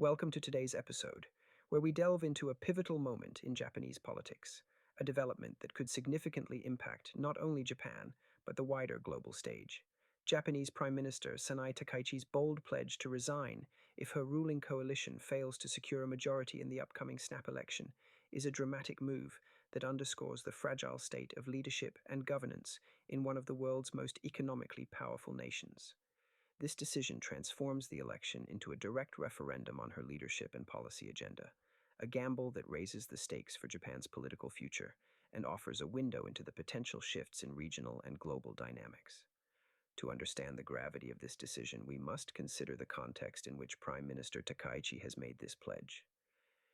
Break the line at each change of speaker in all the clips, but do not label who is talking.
Welcome to today's episode, where we delve into a pivotal moment in Japanese politics, a development that could significantly impact not only Japan, but the wider global stage. Japanese Prime Minister Sanae Takaichi's bold pledge to resign if her ruling coalition fails to secure a majority in the upcoming snap election is a dramatic move that underscores the fragile state of leadership and governance in one of the world's most economically powerful nations. This decision transforms the election into a direct referendum on her leadership and policy agenda, a gamble that raises the stakes for Japan's political future and offers a window into the potential shifts in regional and global dynamics. To understand the gravity of this decision, we must consider the context in which Prime Minister Takaichi has made this pledge.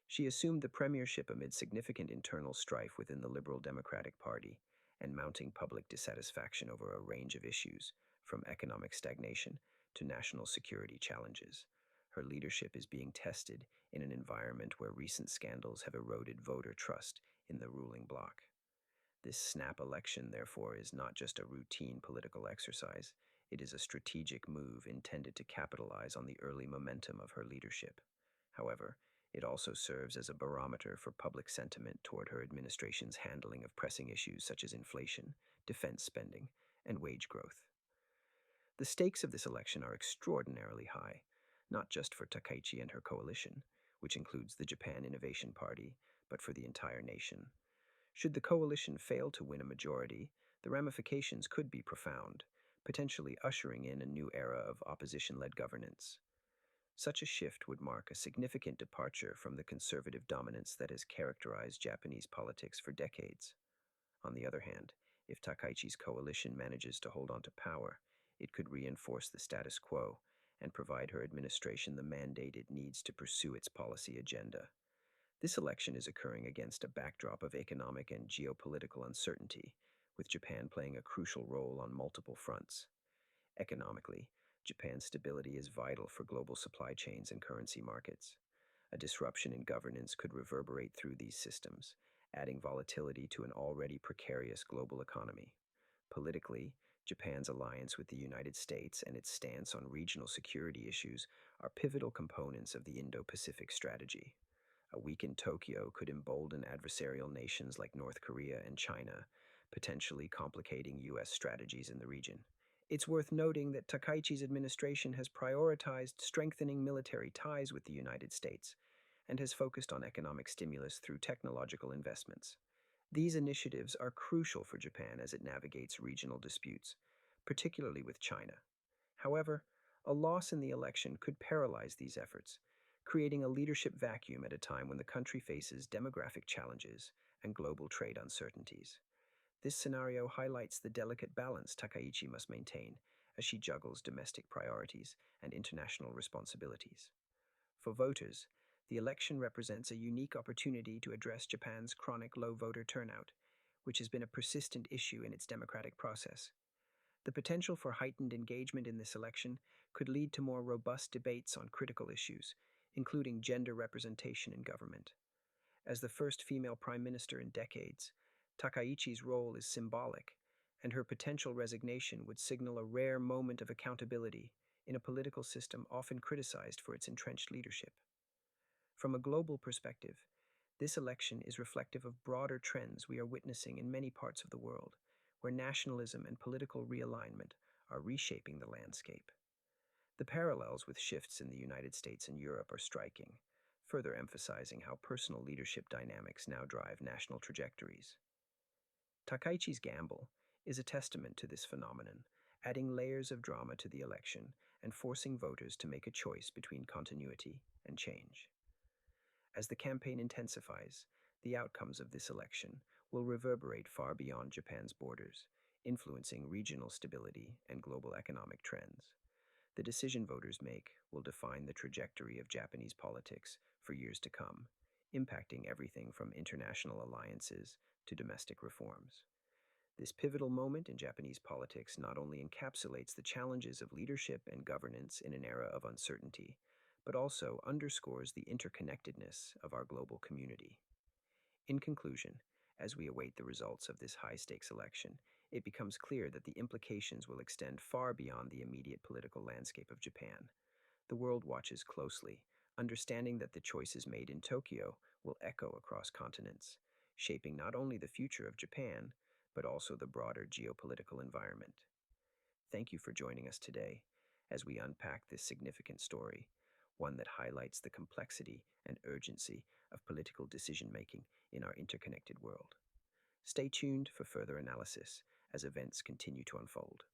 She assumed the premiership amid significant internal strife within the Liberal Democratic Party and mounting public dissatisfaction over a range of issues, from economic stagnation to national security challenges. Her leadership is being tested in an environment where recent scandals have eroded voter trust in the ruling bloc. This snap election, therefore, is not just a routine political exercise, it is a strategic move intended to capitalize on the early momentum of her leadership. However, it also serves as a barometer for public sentiment toward her administration's handling of pressing issues such as inflation, defense spending, and wage growth. The stakes of this election are extraordinarily high, not just for Takaichi and her coalition, which includes the Japan Innovation Party, but for the entire nation. Should the coalition fail to win a majority, the ramifications could be profound, potentially ushering in a new era of opposition-led governance. Such a shift would mark a significant departure from the conservative dominance that has characterized Japanese politics for decades. On the other hand, if Takaichi's coalition manages to hold on to power, it could reinforce the status quo and provide her administration the mandate it needs to pursue its policy agenda. This election is occurring against a backdrop of economic and geopolitical uncertainty, with Japan playing a crucial role on multiple fronts. Economically, Japan's stability is vital for global supply chains and currency markets. A disruption in governance could reverberate through these systems, adding volatility to an already precarious global economy. Politically, Japan's alliance with the United States and its stance on regional security issues are pivotal components of the Indo-Pacific strategy. A weakened Tokyo could embolden adversarial nations like North Korea and China, potentially complicating U.S. strategies in the region. It's worth noting that Takaichi's administration has prioritized strengthening military ties with the United States and has focused on economic stimulus through technological investments. These initiatives are crucial for Japan as it navigates regional disputes, particularly with China. However, a loss in the election could paralyze these efforts, creating a leadership vacuum at a time when the country faces demographic challenges and global trade uncertainties. This scenario highlights the delicate balance Takaichi must maintain as she juggles domestic priorities and international responsibilities. For voters, the election represents a unique opportunity to address Japan's chronic low voter turnout, which has been a persistent issue in its democratic process. The potential for heightened engagement in this election could lead to more robust debates on critical issues, including gender representation in government. As the first female prime minister in decades, Takaichi's role is symbolic, and her potential resignation would signal a rare moment of accountability in a political system often criticized for its entrenched leadership. From a global perspective, this election is reflective of broader trends we are witnessing in many parts of the world, where nationalism and political realignment are reshaping the landscape. The parallels with shifts in the United States and Europe are striking, further emphasizing how personal leadership dynamics now drive national trajectories. Takaichi's gamble is a testament to this phenomenon, adding layers of drama to the election and forcing voters to make a choice between continuity and change. As the campaign intensifies, the outcomes of this election will reverberate far beyond Japan's borders, influencing regional stability and global economic trends. The decision voters make will define the trajectory of Japanese politics for years to come, impacting everything from international alliances to domestic reforms. This pivotal moment in Japanese politics not only encapsulates the challenges of leadership and governance in an era of uncertainty, but also underscores the interconnectedness of our global community. In conclusion, as we await the results of this high-stakes election, it becomes clear that the implications will extend far beyond the immediate political landscape of Japan. The world watches closely, understanding that the choices made in Tokyo will echo across continents, shaping not only the future of Japan, but also the broader geopolitical environment. Thank you for joining us today as we unpack this significant story, one that highlights the complexity and urgency of political decision making in our interconnected world. Stay tuned for further analysis as events continue to unfold.